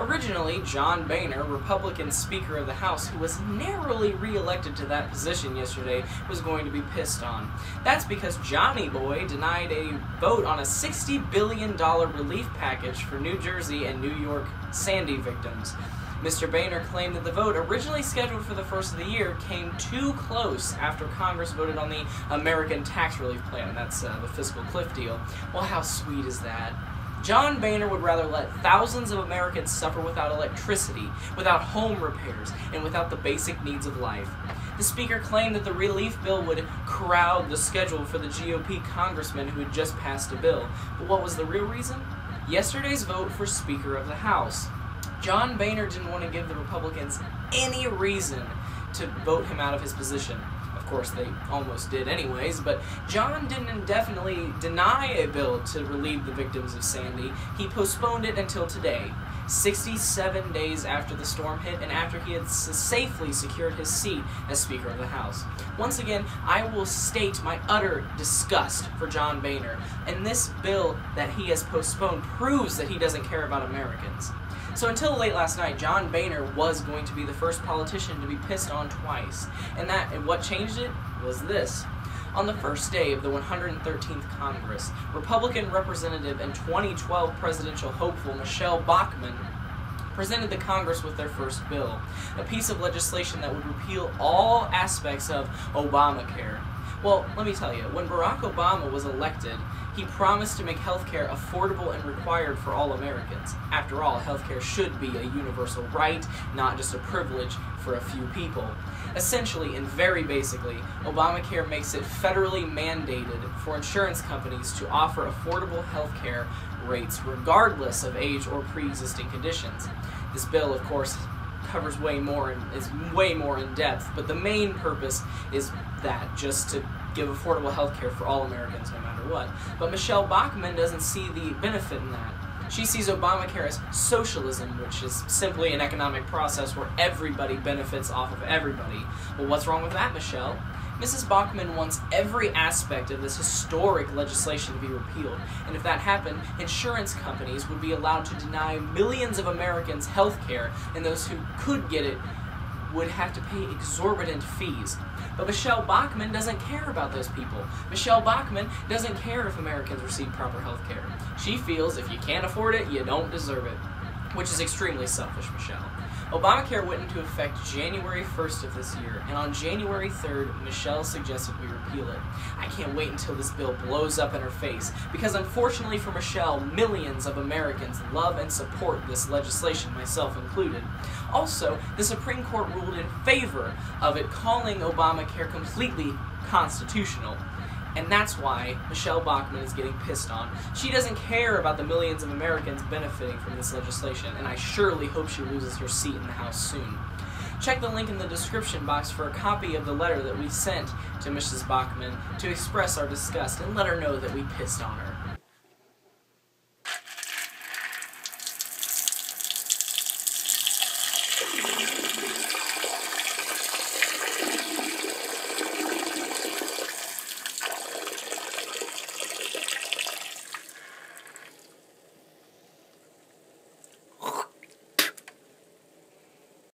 Originally, John Boehner, Republican Speaker of the House, who was narrowly re-elected to that position yesterday, was going to be pissed on. That's because Johnny Boy denied a vote on a $60 billion relief package for New Jersey and New York Sandy victims. Mr. Boehner claimed that the vote, originally scheduled for the first of the year, came too close after Congress voted on the American Tax Relief Plan. That's the fiscal cliff deal. Well, how sweet is that? John Boehner would rather let thousands of Americans suffer without electricity, without home repairs, and without the basic needs of life. The Speaker claimed that the relief bill would crowd the schedule for the GOP congressman who had just passed a bill. But what was the real reason? Yesterday's vote for Speaker of the House. John Boehner didn't want to give the Republicans any reason to vote him out of his position. Of course, they almost did anyways, but John didn't indefinitely deny a bill to relieve the victims of Sandy. He postponed it until today, 67 days after the storm hit and after he had safely secured his seat as Speaker of the House. Once again, I will state my utter disgust for John Boehner, and this bill that he has postponed proves that he doesn't care about Americans. So until late last night, John Boehner was going to be the first politician to be pissed on twice. And what changed it was this. On the first day of the 113th Congress, Republican Representative and 2012 presidential hopeful Michele Bachmann presented the Congress with their first bill, a piece of legislation that would repeal all aspects of Obamacare. Well, let me tell you, when Barack Obama was elected, he promised to make healthcare affordable and required for all Americans. After all, healthcare should be a universal right, not just a privilege for a few people. Essentially, and very basically, Obamacare makes it federally mandated for insurance companies to offer affordable healthcare rates regardless of age or pre-existing conditions. This bill, of course, covers way more and is way more in depth, but the main purpose is that, just to give affordable health care for all Americans no matter what. But Michele Bachmann doesn't see the benefit in that. She sees Obamacare as socialism, which is simply an economic process where everybody benefits off of everybody. Well, what's wrong with that, Michele? Mrs. Bachmann wants every aspect of this historic legislation to be repealed, and if that happened, insurance companies would be allowed to deny millions of Americans health care, and those who could get it would have to pay exorbitant fees. But Michele Bachmann doesn't care about those people. Michele Bachmann doesn't care if Americans receive proper health care. She feels if you can't afford it, you don't deserve it, which is extremely selfish, Michele. Obamacare went into effect January 1st of this year, and on January 3rd, Michele suggested we repeal it. I can't wait until this bill blows up in her face, because unfortunately for Michele, millions of Americans love and support this legislation, myself included. Also, the Supreme Court ruled in favor of it, calling Obamacare completely constitutional. And that's why Michele Bachmann is getting pissed on. She doesn't care about the millions of Americans benefiting from this legislation, and I surely hope she loses her seat in the House soon. Check the link in the description box for a copy of the letter that we sent to Mrs. Bachmann to express our disgust and let her know that we pissed on her.